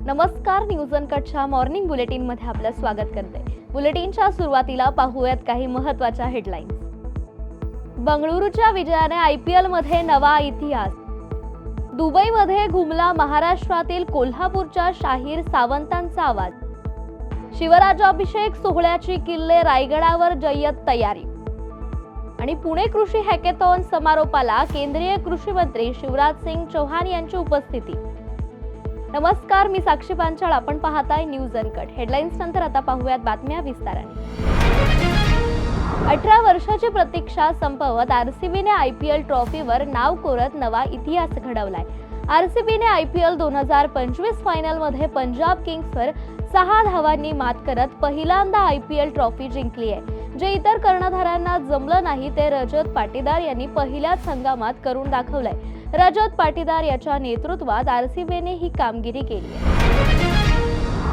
नमस्कार, news अनकटच्या morning bulletin मध्ये आपलं स्वागत करते। बुलेटिनच्या सुरुवातीला पाहूयात काही महत्त्वाच्या हेडलाईन्स। बंगळुरूच्या विजयाने IPL मध्ये नवा इतिहास। दुबईमध्ये घुमला महाराष्ट्रातील कोल्हापूरच्या शाहीर सावंतांचा आवाज। शिवराज्याभिषेक सोहळ्याची किल्ले रायगडावर जय्यत तयारी। आणि पुणे कृषी हॅकेथॉन समारोपाला केंद्रीय कृषी मंत्री शिवराज सिंग चौहान यांची उपस्थिती। नमस्कार, मी साक्षी पांचाळ, आपण पाहताय न्यूज अनकट। हेडलाईन्स नंतर आता पाहूयात बातम्या विस्ताराने। 18 वर्षाची प्रतीक्षा संपवत RCBने IPL ट्रॉफीवर नाव कोरत नवा इतिहास घडवलाय। RCBने IPL 2025 फायनल मध्ये पंजाब किंग्सवर 6 धावांनी मात करत पहिल्यांदा IPL ट्रॉफी जिंकली आहे। जे इतर कर्णधारांना जमलं नाही ते रजत पाटीदार यांनी पहिल्याच हंगामात करून दाखवलंय। रजत पाटीदार याच्या नेतृत्वात RCBने ही कामगिरी केली आहे।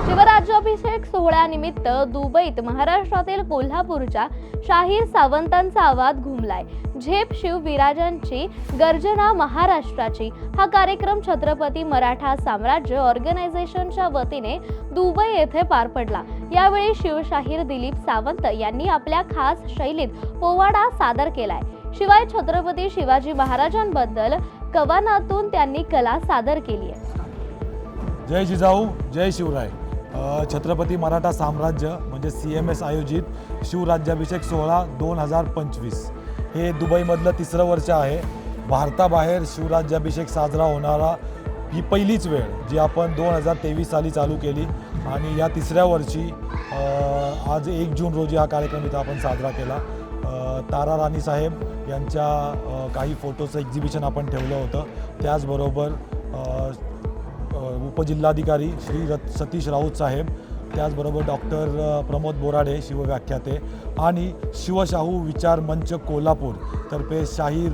शिवराज्याभिषेक सोहळ्यानिमित्त दुबईत महाराष्ट्रातील कोल्हापूरच्या शाहीर सावंतांचा आवाज घुमलाय। झेप शिवविराजांची गर्जना महाराष्ट्राची हा कार्यक्रम छत्रपती मराठा साम्राज्य ऑर्गनायझेशनच्या वतीने दुबई येथे पार पडला। यावेळी शिवशाहीर दिलीप सावंत यांनी आपल्या खास शैलीत पोवाडा सादर केलाय। शिवाय छत्रपती शिवाजी महाराजांबद्दल कवनातून त्यांनी कला सादर केली आहे। जय जिजाऊ, जय शिवराय। छत्रपती मराठा साम्राज्य म्हणजे CMS आयोजित शिवराज्याभिषेक सोहळा 2025 हे दुबईमधलं 3रं वर्ष आहे। भारताबाहेर शिवराज्याभिषेक साजरा होणारा ही पहिलीच वेळ जी आपण 2023 साली चालू केली आणि या 3ऱ्या वर्षी आज 1 जून रोजी हा कार्यक्रम इथं आपण साजरा केला। तारा राणी साहेब यांच्या काही फोटोचं एक्झिबिशन आपण ठेवलं होतं। त्याचबरोबर उपजिल्हाधिकारी श्री सतीश राऊत साहेब, त्याचबरोबर डॉक्टर प्रमोद बोराडे शिवव्याख्याते आणि शिवशाहू विचार मंच कोल्हापूर तर्फे शाहीर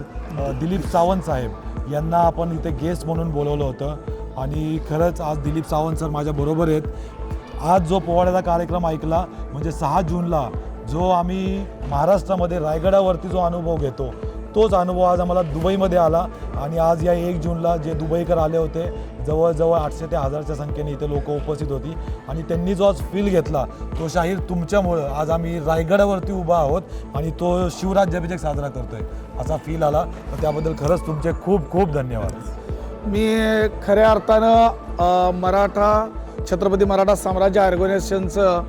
दिलीप सावंत साहेब यांना आपण इथे गेस्ट म्हणून बोलवलं होतं। आणि खरंच आज दिलीप सावंत सर माझ्याबरोबर आहेत। आज जो पोवाड्याचा कार्यक्रम ऐकला म्हणजे 6 जूनला जो आम्ही महाराष्ट्रामध्ये रायगडावरती जो अनुभव घेतो तोच अनुभव आज आम्हाला दुबईमध्ये आला। आणि आज या 1 जूनला जे दुबईकर आले होते जवळजवळ 800 ते 1000च्या संख्येने इथे लोक उपस्थित होती आणि त्यांनी जो आज फील घेतला तो शाहीर तुमच्यामुळं आज आम्ही रायगडावरती उभा आहोत आणि तो शिवराज्याभिषेक साजरा करतोय असा फील आला। तर त्याबद्दल खरंच तुमचे खूप खूप धन्यवाद। मी खऱ्या अर्थानं छत्रपती मराठा साम्राज्य ऑर्गनायझेशनचं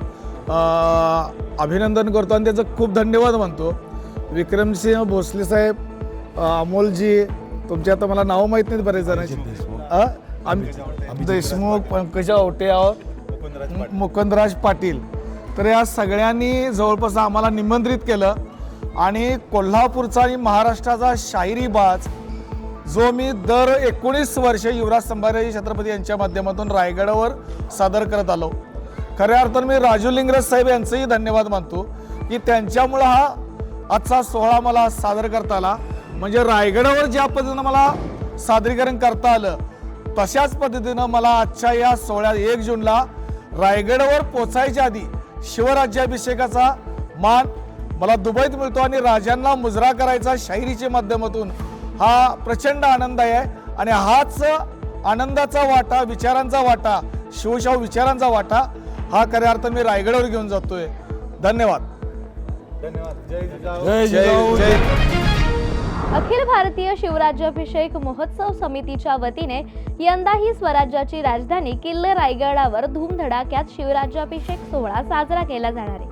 अभिनंदन करतो आणि त्याचं खूप धन्यवाद म्हणतो। विक्रमसिंह भोसले साहेब, अमोलजी, तुमच्या आता मला नाव माहीत नाही बरेच जणांची, देशमुख, पंकजा आवटे, मुकुंदराज पाटील, तर या सगळ्यांनी जवळपास आम्हाला निमंत्रित केलं आणि कोल्हापूरचा आणि महाराष्ट्राचा शाहिरी बाज जो मी दर 19 वर्ष युवराज संभाजी छत्रपती यांच्या माध्यमातून रायगडावर सादर करत आलो। खऱ्या अर्थानं मी राजू लिंगराज साहेब यांचंही धन्यवाद मानतो की त्यांच्यामुळं हा आजचा सोहळा मला सादर करता आला। म्हणजे रायगडावर ज्या पद्धतीनं मला सादरीकरण करता आलं तशाच पद्धतीनं मला आजच्या या सोहळ्यात 1 जूनला रायगडावर पोचायच्या आधी शिवराज्याभिषेकाचा मान मला दुबईत मिळतो आणि राजांना मुजरा करायचा शाहिरीच्या माध्यमातून हा प्रचंड आनंद आहे। आणि हाच आनंदाचा वाटा, विचारांचा वाटा, शिवशाहू विचारांचा वाटा हा खऱ्या अर्थानं मी रायगडावर घेऊन जातोय। धन्यवाद। जय जिजाऊ, जय। अखिल भारतीय शिवराज्याभिषेक महोत्सव समितीच्या वतीने यंदाही स्वराज्याची राजधानी किल्ले रायगडावर धूमधडाक्यात शिवराज्याभिषेक सोहळा साजरा केला जाणार आहे।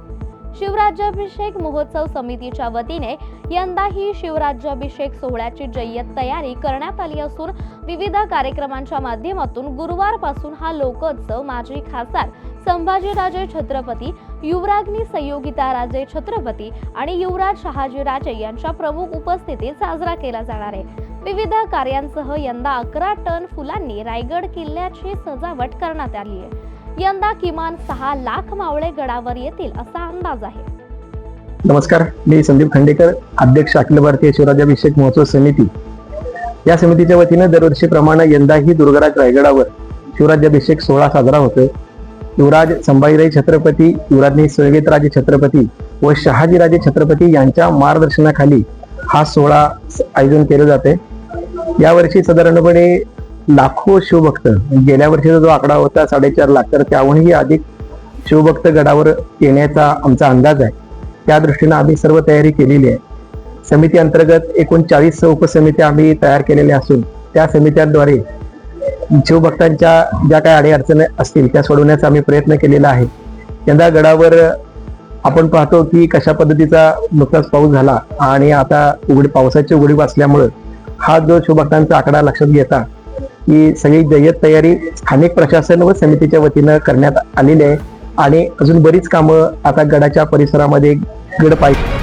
शिवराज्याभिषेक महोत्सव समितीच्या वतीने यंदाही शिवराज्याभिषेक सोहळ्याची जय्यत तयारी करण्यात आली असून विविध कार्यक्रमांच्या माध्यमातून गुरुवारपासून हा लोकोत्सव माजी खासदार संभाजीराजे छत्रपती, युवराज्ञी संयोगिताराजे छत्रपती आणि युवराज शहाजीराजे यांच्या प्रमुख उपस्थितीत साजरा केला जाणार आहे। विविध कार्यांसह यंदा 11 टन फुलांनी रायगड किल्ल्याची सजावट करण्यात आली आहे। यंदा किमान 6 लाख मावळे गडावर येतील असा अंदाज आहे। नमस्कार, मी संदीप खंडेकर, अध्यक्ष अखिल भारतीय शिवराज्याभिषेक महोत्सव समिती। या समितीच्या वतीने दरवर्षीप्रमाणे यंदाही दुर्गराज रायगडावर शिवराज्याभिषेक सोहळा साजरा होतोय। युवराज संभाजीराजे छत्रपती, युवराज्ञी संयोगिताराजे छत्रपती व शहाजीराजे छत्रपती यांच्या मार्गदर्शनाखाली हा सोहळा आयोजन केले जाते। यावर्षी साधारणपणे लाखो शिवभक्त, गेल्या वर्षीचा जो आकडा होता 4.5 लाख, तर त्याहूनही अधिक शिवभक्त गडावर येण्याचा आमचा अंदाज आहे. त्या दृष्टीनं आम्ही सर्व तयारी केलेली आहे. समिती अंतर्गत एकूण 40 उपसमित्या आम्ही तयार केलेल्या असून त्या समित्यांद्वारे शिवभक्तांच्या ज्या काही अडीअडचणी असतील त्या सोडवण्याचा आम्ही प्रयत्न केलेला आहे. यंदा गडावर आपण पाहतो की कशा पद्धतीचा नुकताच पाऊस झाला आणि आता पावसाची उघडीप असल्यामुळं हा जो शिवभक्तांचा आकडा लक्षात घेता ही सगळी जय्यत तयारी स्थानिक प्रशासन व समितीच्या वतीनं करण्यात आलेली आहे आणि अजून बरीच कामं आता गडाच्या परिसरामध्ये गड पाहिजे.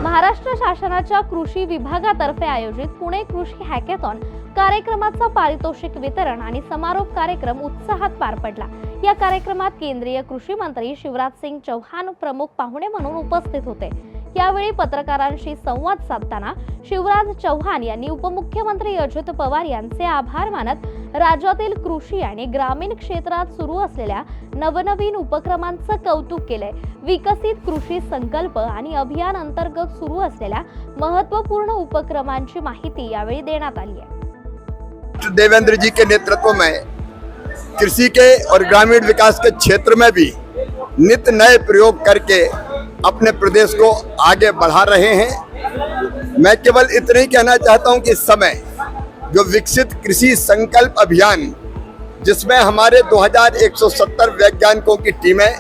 महाराष्ट्र शासनाच्या कृषी विभागातर्फे आयोजित पुणे कृषी हॅकेथॉन कार्यक्रमाचा पारितोषिक वितरण आणि समारोप कार्यक्रम उत्साहात पार पडला. या कार्यक्रमात केंद्रीय कृषी मंत्री शिवराज सिंग चौहान प्रमुख पाहुणे म्हणून उपस्थित होते. यावेळी पत्रकारांशी संवाद साधताना शिवराज चौहान यांनी उपमुख्यमंत्री अजित पवार यांचे आभार मानत राज्यातील कृषी आणि ग्रामीण क्षेत्रात सुरू असलेल्या नवनवीन उपक्रमांचं कौतुक केलंय. विकसित कृषी संकल्प आणि अभियान अंतर्गत सुरू असलेल्या महत्त्वपूर्ण उपक्रमांची माहिती यावेळी देण्यात आली आहे. देवेंद्र जी के नेतृत्व में कृषि के और ग्रामीण विकास के क्षेत्र में भी नित्य नए प्रयोग करके अपने प्रदेश को आगे बढ़ा रहे हैं. मैं केवल इतना ही कहना चाहता हूं कि इस समय जो विकसित कृषि संकल्प अभियान, जिसमें हमारे 2170 वैज्ञानिकों की टीमें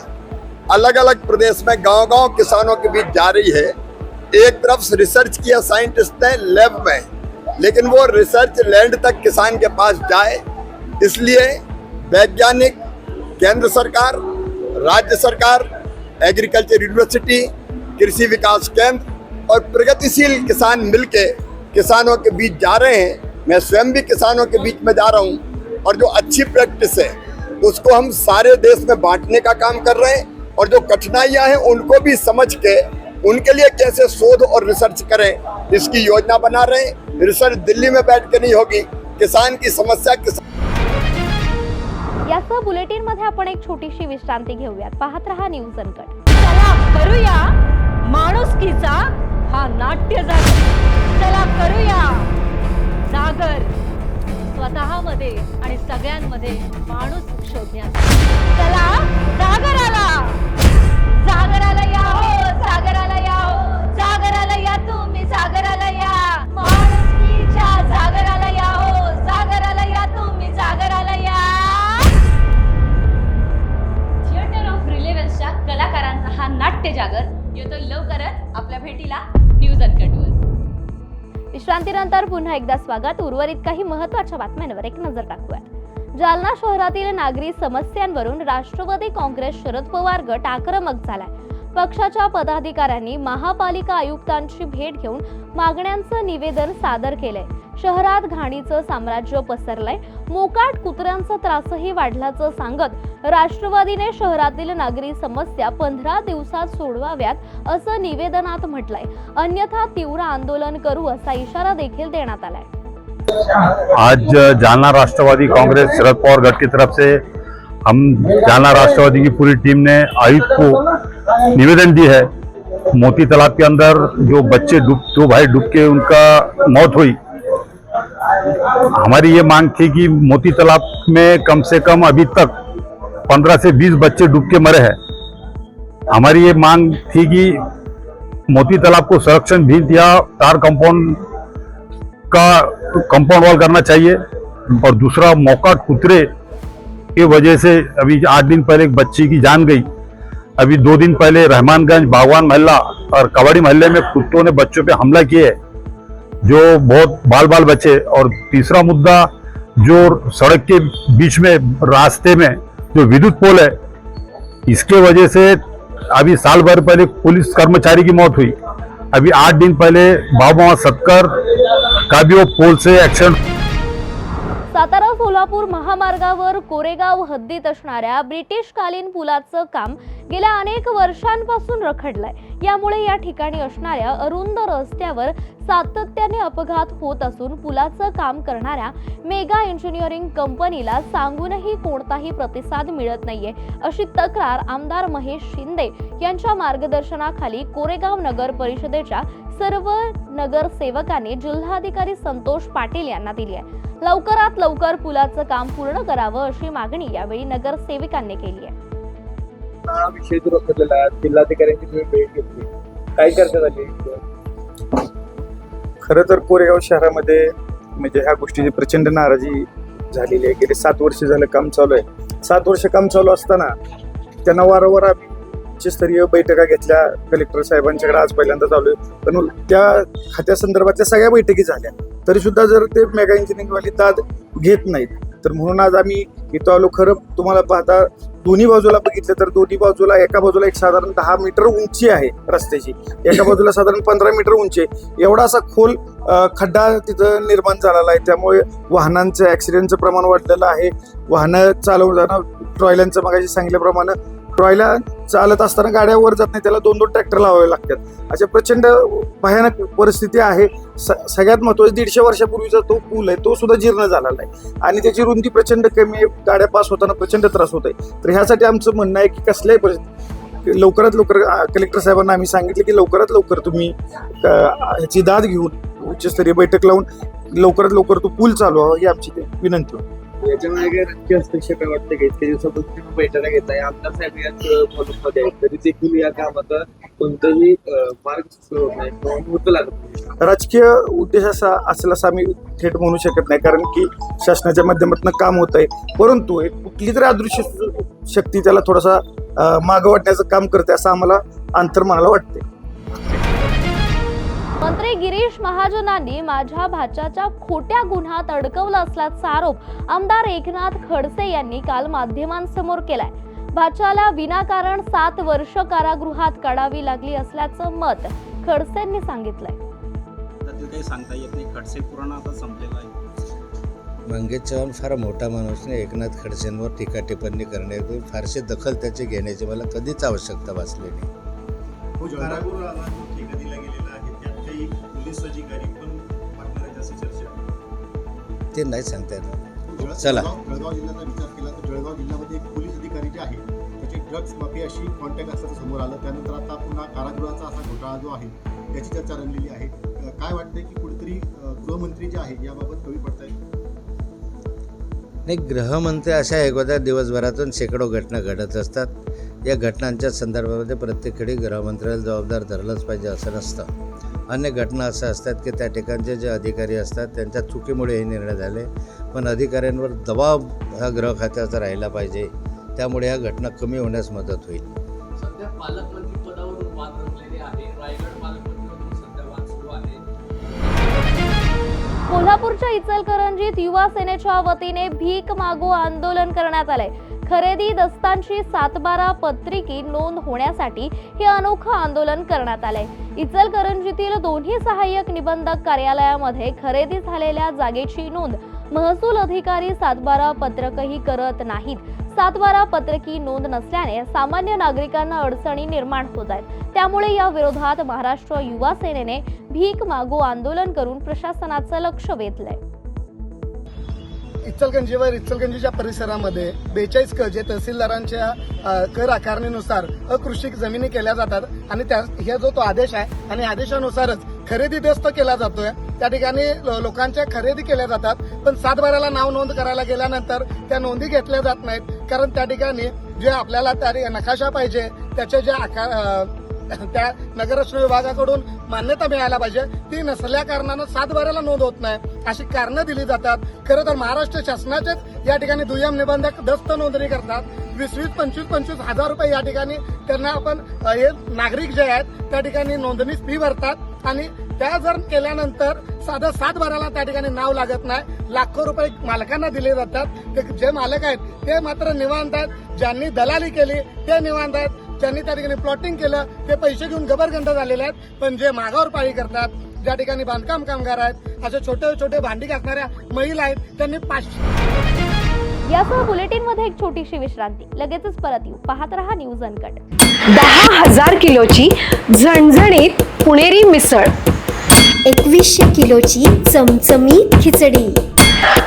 अलग अलग प्रदेश में गांव-गांव किसानों के बीच जा रही है. एक तरफ रिसर्च किया साइंटिस्ट ने लैब में, लेकिन वो रिसर्च लैंड तक किसान के पास जाए, इसलिए वैज्ञानिक, केंद्र सरकार, राज्य सरकार, एग्रीकल्चर यूनिवर्सिटी, कृषि विकास केंद्र और प्रगतिशील किसान मिलके किसानों के बीच जा रहे हैं. मैं स्वयं भी किसानों के बीच में जा रहा हूं और जो अच्छी प्रैक्टिस है उसको हम सारे देश में बांटने का काम कर रहे हैं और जो कठिनाइयां हैं उनको भी समझ के उनके लिए कैसे शोध और रिसर्च करें इसकी योजना बना रहे हैं. रिसर्च दिल्ली में बैठ के नहीं होगी, किसान की समस्या यासह बुलेटिन मध्ये आपण एक छोटीशी विश्रांती घेऊयात. पाहत रहा न्यूज अनकट. चला करूया माणुसकीचा हा नाट्य जागर. चला करूया जागर स्वतःमध्ये आणि सगळ्यांमध्ये माणूस शोधण्याचा. चला जागराला या हो, जागराला या हो, जागराला या तुम्ही, जागराला या माणुसकीच्या जागराला या हो, जागराला या तुम्ही, जागराला या. थिएटर ऑफ रिलेव्हन्सच्या कलाकारांचा हा नाट्य जागर येतो लवकरच आपल्या भेटीला न्यूज अनकटवर. विश्रांतीनंतर पुन्हा एकदा स्वागत. उर्वरित काही महत्त्वाच्या बातम्यांवर एक नजर टाकूया. जालना शहरातील नागरी समस्यांवरून राष्ट्रवादी काँग्रेस शरद पवार गट आक्रमक झालाय. पक्षाच्या पदाधिकाऱ्यांनी महापालिका आयुक्तांची भेट घेऊन मागण्यांचं निवेदन सादर केलंय. शहरात घाणीचं साम्राज्य पसरलंय, मोकाट कुत्र्यांचा त्रासही वाढल्याचं सांगत राष्ट्रवादीने शहरातील नागरी समस्या 15 दिवसात सोडवाव्यात असं निवेदनात म्हटलंय. अन्यथा तीव्र आंदोलन करू असा इशारा देखील देण्यात आलाय. आज जालना राष्ट्रवादी कांग्रेस शरद पवार गट की तरफ से हम जालना राष्ट्रवादी की पूरी टीम ने आयुक्त को निवेदन दी है. मोती तालाब के अंदर जो बच्चे दो भाई डूब के उनका मौत हुई, हमारी ये मांग थी कि मोती तालाब में कम से कम अभी तक 15 से 20 बच्चे डूब के मरे हैं. हमारी ये मांग थी कि मोती तालाब को संरक्षण भिंत या तार कंपाउंड वॉल करना चाहिए. और दूसरा, मोकाट कुतरे की वजह से अभी 8 दिन पहले एक बच्ची की जान गई. अभी 2 दिन पहले रहमानगंज, बागवान मोहल्ला और कवाड़ी मोहल्ले में कुत्तों ने बच्चों पे हमला किए, जो बहुत बाल बचे. और तीसरा मुद्दा, जो सड़क के बीच में रास्ते में जो विद्युत पोल है, इसके वजह से अभी साल भर पहले पुलिस कर्मचारी की मौत हुई. अभी 8 दिन पहले बाबा सत्कर का भी वो पोल से एक्सीडेंट. सातारा सोलापूर महामार्गावर कोरेगाव हद्दीत असणाऱ्या ब्रिटिशकालीन पुलाचं काम गेल्या अनेक वर्षांपासून रखडलंय. यामुळे या ठिकाणी असणाऱ्या अरुंद रस्त्यावर सातत्याने अपघात होत असून पुलाचं काम करणाऱ्या मेगा इंजिनिअरिंग कंपनीला सांगूनही कोणताही प्रतिसाद मिळत नाहीये, अशी तक्रार आमदार महेश शिंदे यांच्या मार्गदर्शनाखाली कोरेगाव नगर परिषदेच्या सर्व नगरसेवकांनी जिल्हाधिकारी संतोष पाटील यांना दिली आहे. लवकरात लवकर पुलाचं काम पूर्ण करावं अशी मागणी यावेळी नगरसेवकांनी केली आहे. हा विषय जो रखडलेला जिल्हाधिकाऱ्यांची तुम्ही भेट घेतली, काय चर्चा झाली? खरं तर कोरेगाव शहरामध्ये म्हणजे ह्या गोष्टीची प्रचंड नाराजी झालेली आहे. गेले 7 वर्ष झालं काम चालू आहे. 7 वर्ष काम चालू असताना त्यांना वारंवार आम्ही उच्चस्तरीय बैठका घेतल्या. कलेक्टर साहेबांच्याकडे आज पहिल्यांदा आलोय, पण त्या खात्यासंदर्भातल्या सगळ्या बैठकी झाल्या तरी सुद्धा जर ते मेगा इंजिनिअरिंगवाली दाद घेत नाहीत, तर म्हणून आज आम्ही इथं आलो. खरं तुम्हाला पाहता दोन्ही बाजूला बघितलं तर दोन्ही बाजूला एका बाजूला एक साधारण 10 मीटर उंची आहे रस्त्याची, एका बाजूला साधारण 15 मीटर उंची आहे. एवढा असा खोल खड्डा तिथं निर्माण झालेला आहे. त्यामुळे वाहनांचं ॲक्सिडेंटचं प्रमाण वाढलेलं आहे. वाहनं चालवताना ट्रॉयलांचं मगाशी सांगितल्याप्रमाणे ट्रॉयला चालत असताना गाड्या वर जात नाही, त्याला 2-2 ट्रॅक्टर लावावे लागतात. अशा प्रचंड भयानक परिस्थिती आहे. सगळ्यात महत्त्वाचं 150 वर्षापूर्वीचा तो पूल आहे, तो सुद्धा जीर्ण झालेला आहे आणि त्याची रुंदी प्रचंड कमी आहे. गाड्या पास होताना प्रचंड त्रास होत आहे. तर ह्यासाठी आमचं म्हणणं आहे की कसल्याही परिस्थिती लवकरात लवकर कलेक्टर साहेबांना आम्ही सांगितलं की लवकरात लवकर तुम्ही ह्याची दाद घेऊन उच्चस्तरीय बैठक लावून लवकरात लवकर तो पूल चालू व्हावा ही आमची विनंती आहे. याच्यामध्ये काही राजकीय हस्तक्षेप वाटते का? इतक्या दिवसापासून तुम्ही बैठका घेताय, आमदार साहेब यात फॉलोमध्ये आहेत, तरी देखील या कामाचा कोणताही मार्ग होत नाही किंवा मुहूर्त लागत नाही. राजकीय उद्देश असा असेल असं आम्ही थेट म्हणू शकत नाही, कारण की शासनाच्या माध्यमातून काम होत आहे. परंतु एक कुठली तरी अदृश्य शक्ती त्याला थोडासा मागं वाटण्याचं काम करते असं आम्हाला अंतर्मनाला वाटते. मंत्री गिरीश महाजनांनी माझ्या भाच्याच्या खोट्या गुन्ह्यात अडकवलं असल्याचा आरोप आमदार एकनाथ खडसे यांनी काल माध्यमांसमोर केलाय. भाच्याला विनाकारण 7 वर्ष कारागृहात काढावी लागली असल्याचं मत खडसेंनी सांगितलंय. त्यातील काही सांगता येत नाही. खडसे पुराण आता संपलेला आहे. मंगेश चव्हाण फार मोठा माणूस नाही. एकनाथ खडसेंवर टीका टिप्पणी करण्याची फारशी दखल त्याची घेण्याची मला कधीच आवश्यकता भासली नाही. कारागृहाला जो ठेका दिला गेलेला आहे त्यात काही पोलीस अधिकारी पण पार्टनर आहेत अशी चर्चा ते नाही सांगता येणार. चला, जळगाव जिल्ह्याचा विचार केला तर जळगाव जिल्ह्यामध्ये एक पोलीस अधिकारी जे आहे त्याचे ड्रग्ज माफियाशी कॉन्टॅक्ट असल्याचं समोर आलं. त्यानंतर आता पुन्हा कारागृहाचा असा घोटाळा जो आहे त्याची चर्चा रंगलेली आहे. काय वाटतंय की कुठेतरी गृहमंत्री जे आहे याबाबत कमी पडतायत? नाही, गृहमंत्री अशा एखाद्या दिवसभरातून शेकडो घटना घडत असतात. या घटनांच्या संदर्भामध्ये प्रत्येक गृहमंत्र्याला जबाबदार धरलंच पाहिजे असं नसतं. अनेक घटना अशा असतात की त्या ठिकाणचे जे अधिकारी असतात त्यांच्या चुकीमुळे हे निर्णय झाले, पण अधिकाऱ्यांवर दबाव हा गृह खात्याचा राहिला पाहिजे. त्यामुळे ह्या घटना कमी होण्यास मदत होईल. सध्या पालकमंत्री पदावरून वाद रंगलेले आहे. रायगड पालकमंत्रीवरून सध्या वाद सुरू आहे. कोल्हापूरच्या इचलकरंजीत युवा सेनेच्या वतीने भीक मागो आंदोलन करण्यात आलंय. खरेदी दस्तांची 7/12 पत्रिकी नोंद होण्यासाठी हे अनोखं आंदोलन करण्यात आलंय. इचलकरंजीतील दोन्ही सहाय्यक निबंधक कार्यालयामध्ये खरेदी झालेल्या जागेची नोंद महसूल अधिकारी 7/12 पत्रकही करत नाहीत. 7/12 पत्रकी नोंद नसल्याने सामान्य नागरिकांना अडचणी निर्माण होत आहेत. त्यामुळे या विरोधात महाराष्ट्र युवा सेनेने भीक मागो आंदोलन करून प्रशासनाचं लक्ष वेधलंय. इचलकरंजीच्या परिसरामध्ये 42 क जे तहसीलदारांच्या कर आकारणीनुसार अकृषिक जमिनी केल्या जातात आणि हे जो तो आदेश आहे आणि आदेशानुसारच खरेदी दस्त केला जातोय. त्या ठिकाणी लोकांच्या खरेदी केल्या जातात, पण 7/12ला नाव नोंद करायला गेल्यानंतर त्या नोंदी घेतल्या जात नाहीत. कारण त्या ठिकाणी जे आपल्याला त्या नकाशा पाहिजे त्याचे जे त्या नगररचना विभागाकडून मान्यता मिळायला पाहिजे ती नसल्या कारणानं 7/12ला नोंद होत नाही अशी कारणं दिली जातात. खरं तर महाराष्ट्र शासनाचेच या ठिकाणी दुय्यम निबंधक दस्त नोंदणी करतात. 20-25 हजार रुपये या ठिकाणी त्यांना आपण हे नागरिक जे आहेत त्या ठिकाणी नोंदणी फी भरतात आणि त्या जर केल्यानंतर साधं 7/12ला त्या ठिकाणी नाव लागत नाही. लाखो रुपये मालकांना दिले जातात. ते जे मालक आहेत ते मात्र निवांत आहेत. ज्यांनी दलाली केली ते निवांत आहेत. ज्यांनी त्या ठिकाणी प्लॉटिंग केलं ते पैसे घेऊन गबरगंड झालेले आहेत. पण जे मागावर पाळी करतात, ज्या ठिकाणी बांधकाम कामगार आहेत, असे छोटे छोटे भांडी घासणाऱ्या महिला आहेत, त्यांनी 500. यासह बुलेटिन मध्ये एक छोटीशी विश्रांती. लगेचच परत येऊ. पाहत रहा न्यूज अनकट. 10,000 किलोची झणझणीत पुणेरी मिसळ, 2100 किलोची चमचमीत खिचडी,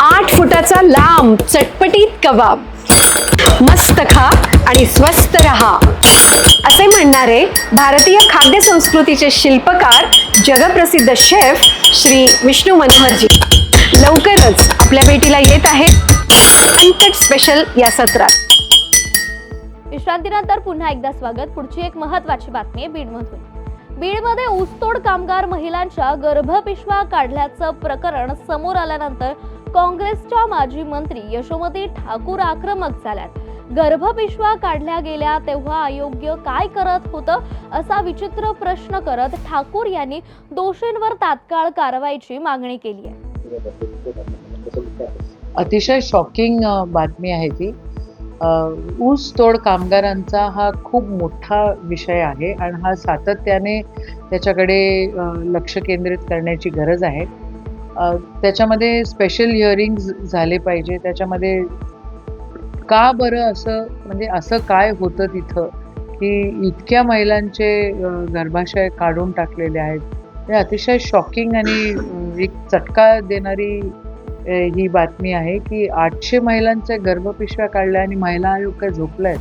8 फुटाचा लांब चटपटीत कबाब, मस्त खा आणि स्वस्त रहा असे म्हणणारे भारतीय खाद्य संस्कृतीचे शिल्पकार जगप्रसिद्ध शेफ श्री विष्णू मनोहरजी लवकरच आपल्या भेटीला येत आहेत अनकट स्पेशल या सत्रात. विश्रांतीनंतर पुन्हा एकदा स्वागत. पुढची एक महत्त्वाची बातमी आहे बीडमधून. बीडमध्ये ऊसतोड कामगार महिलांच्या गर्भपिशव्या काढल्याचं प्रकरण समोर आल्यानंतर काँग्रेसच्या माजी मंत्री यशोमती ठाकूर आक्रमक झाल्यात. गर्भपिशव्या काढल्या गेल्या तेव्हा आयोग्य काय करत होतं असा विचित्र प्रश्न करत ठाकूर यांनी दोषींवर तात्काळ कारवाईची मागणी केली आहे. अतिशय शॉकिंग बातमी आहे ती. ऊस तोड कामगारांचा हा खूप मोठा विषय आहे आणि हा सातत्याने त्याच्याकडे लक्ष केंद्रित करण्याची गरज आहे. त्याच्यामध्ये स्पेशल हिअरिंग्ज झाले पाहिजे. त्याच्यामध्ये का बरं असं, म्हणजे असं काय होतं तिथं की इतक्या महिलांचे गर्भाशय काढून टाकलेले आहेत. हे अतिशय शॉकिंग आणि एक चटका देणारी ही बातमी आहे की 800 महिलांचे गर्भपिशव्या काढल्या आणि महिला आयोग काय झोपलाय.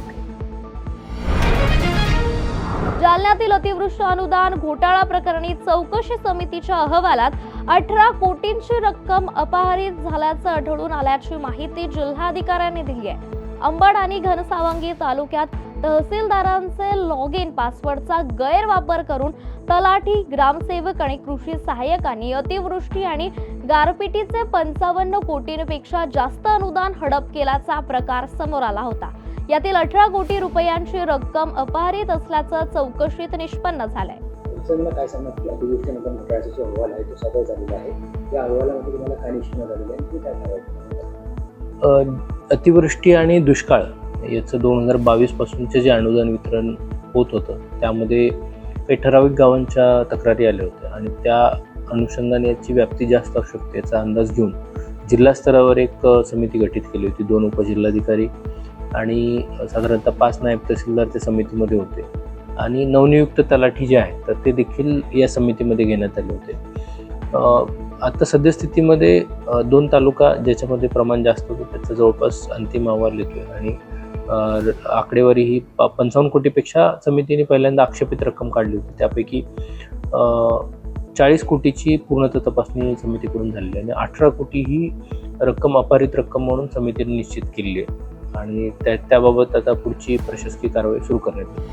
जालन्यातील अतिवृष्टी अनुदान घोटाळा प्रकरणी चौकशी समितीच्या अहवालात 18 कोटींची रक्कम अपहारित झाल्याचं आढळून आल्याची माहिती जिल्हाधिकाऱ्यांनी दिली आहे. अंबड आणि घनसावंगी तालुक्यात तहसीलदारांचे लॉग इन पासवर्डचा गैरवापर करून तलाठी, ग्रामसेवक आणि कृषी सहाय्यकांनी अतिवृष्टी आणि गारपिटीचे 55 कोटींपेक्षा जास्त अनुदान हडप केल्याचा प्रकार समोर आला होता. यातील 18 कोटी रुपयांची रक्कम अपहारित असल्याचं चौकशीत निष्पन्न झालंय. काय सांगणार अतिवृष्टी अनुदान घोटाळ्याचा जो अहवाल आहे तो सादर झालेला आहे. त्या अहवालामध्ये तुम्हाला काय निष्पन्न झालेलं आहे, काय करायचं? अतिवृष्टी आणि दुष्काळ याचं 2022 पासूनचे जे अनुदान वितरण होत होतं त्यामध्ये काही ठराविक गावांच्या तक्रारी आल्या होत्या आणि त्या अनुषंगाने याची व्याप्ती जास्त असू शकते याचा अंदाज घेऊन जिल्हा स्तरावर एक समिती गठीत केली होती. 2 उपजिल्हाधिकारी आणि साधारणतः 5 नायब तहसीलदार त्या समितीमध्ये होते आणि नवनियुक्त तलाठी जे आहेत तर ते देखील या समितीमध्ये घेण्यात आले होते. आता सद्यस्थितीमध्ये 2 तालुका ज्याच्यामध्ये प्रमाण जास्त होतं त्याचा जवळपास अंतिम अहवाल येतोय आणि आकडेवारी ही 55 कोटीपेक्षा समितीने पहिल्यांदा आक्षेपित रक्कम काढली होती. त्यापैकी 40 कोटीची पूर्णतः तपासणी समितीकडून झालेली आहे आणि 18 कोटी ही रक्कम अपहारित रक्कम म्हणून समितीने निश्चित केली आहे आणि त्याबाबत आता पुढची प्रशासकीय कारवाई सुरू करण्यात येईल.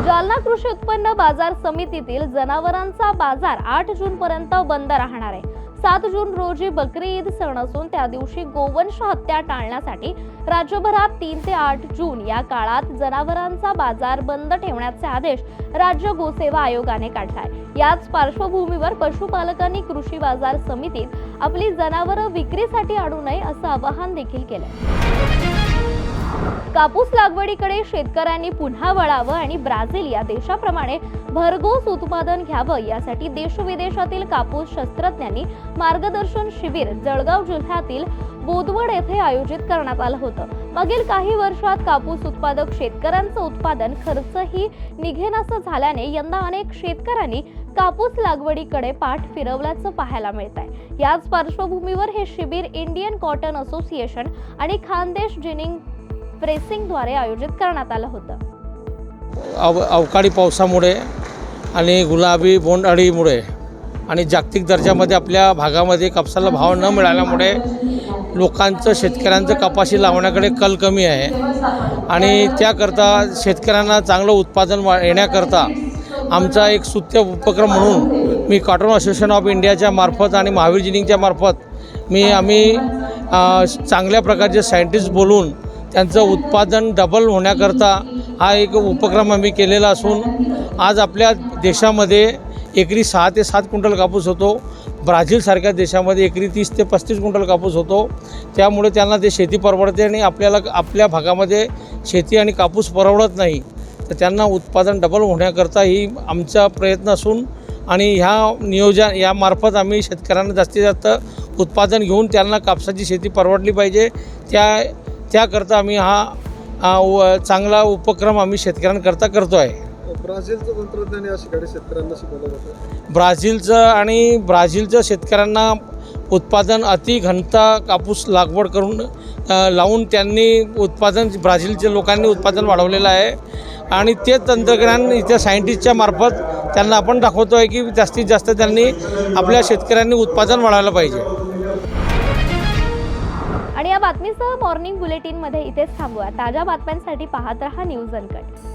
जालना कृषी उत्पन्न बाजार समितीतील जनावरांचा बाजार 8 जून पर्यंत बंद राहणार आहे. 7 जून रोजी बकरी ईद सण असून त्या दिवशी गोवंश हत्या टाळण्यासाठी राज्यभरात 3 ते 8 जून या काळात जनावरांचा बाजार बंद ठेवण्याचे आदेश राज्य गोसेवा आयोगाने काढलाय. याच पार्श्वभूमीवर पशुपालकांनी कृषी बाजार समितीत आपली जनावरं विक्रीसाठी आणू नये असं आवाहन देखील केलंय. कापूस लागवडीकडे शेतकऱ्यांनी पुन्हा वळावं आणि ब्राझील या देशाप्रमाणे भरघोस उत्पादन घ्यावं यासाठी देशविदेशातील कापूस शास्त्रज्ञांनी मार्गदर्शन शिबिर जळगाव जिल्ह्यातील बोदवड येथे आयोजित करण्यात आलं होतं. मागील काही वर्षात कापूस उत्पादक शेतकऱ्यांचं उत्पादन खर्चही निघेनासं झाल्याने यंदा अनेक शेतकऱ्यांनी कापूस लागवडीकडे पाठ फिरवल्याचं पाहायला मिळत आहे. याच पार्श्वभूमीवर हे शिबिर इंडियन कॉटन असोसिएशन आणि खानदेश जिनिंग प्रेसिंगद्वारे आयोजित करण्यात आलं होतं. अवकाळी पावसामुळे आणि गुलाबी बोंडअळीमुळे आणि जागतिक दर्जामध्ये आपल्या भागामध्ये कापसाला भाव न मिळाल्यामुळे लोकांचं, शेतकऱ्यांचं कपाशी लावण्याकडे कल कमी आहे आणि त्याकरता शेतकऱ्यांना चांगलं उत्पादन येण्याकरता आमचा एक स्तुत्य उपक्रम म्हणून मी कॉटन असोसिएशन ऑफ इंडियाच्या मार्फत आणि महावीर जिनिंगच्या मार्फत आम्ही चांगल्या प्रकारचे सायंटिस्ट बोलून त्यांचं उत्पादन डबल होण्याकरता हा एक उपक्रम आम्ही केलेला असून आज आपल्या देशामध्ये एकरी 6 ते 7 क्विंटल कापूस होतो. ब्राझीलसारख्या देशामध्ये एकरी 30 ते 35 क्विंटल कापूस होतो. त्यामुळे त्यांना ते शेती परवडते आणि आपल्याला आपल्या भागामध्ये शेती आणि कापूस परवडत नाही. तर त्यांना उत्पादन डबल होण्याकरता ही आमचा प्रयत्न असून आणि ह्या यामार्फत आम्ही शेतकऱ्यांना जास्तीत जास्त उत्पादन घेऊन त्यांना कापसाची शेती परवडली पाहिजे त्याकरता आम्ही हा चांगला उपक्रम आम्ही शेतकऱ्यांकरता करतो आहे. ब्राझीलचं तंत्रज्ञान या ठिकाणी शेतकऱ्यांना शिकवलं जातं. ब्राझीलच्या शेतकऱ्यांना उत्पादन अति घनता कापूस लागवड करून लावून त्यांनी ब्राझीलच्या लोकांनी उत्पादन वाढवलेलं आहे आणि ते तंत्रज्ञान इथे सायंटिस्टच्या मार्फत त्यांना आपण दाखवतो आहे की जास्तीत जास्त त्यांनी आपल्या शेतकऱ्यांनी उत्पादन वाढवायला पाहिजे. आणि या बातमीसह मॉर्निंग बुलेटिनमध्ये इथेच थांबूया. ताज्या बातम्यांसाठी पाहत रहा न्यूज अनकट.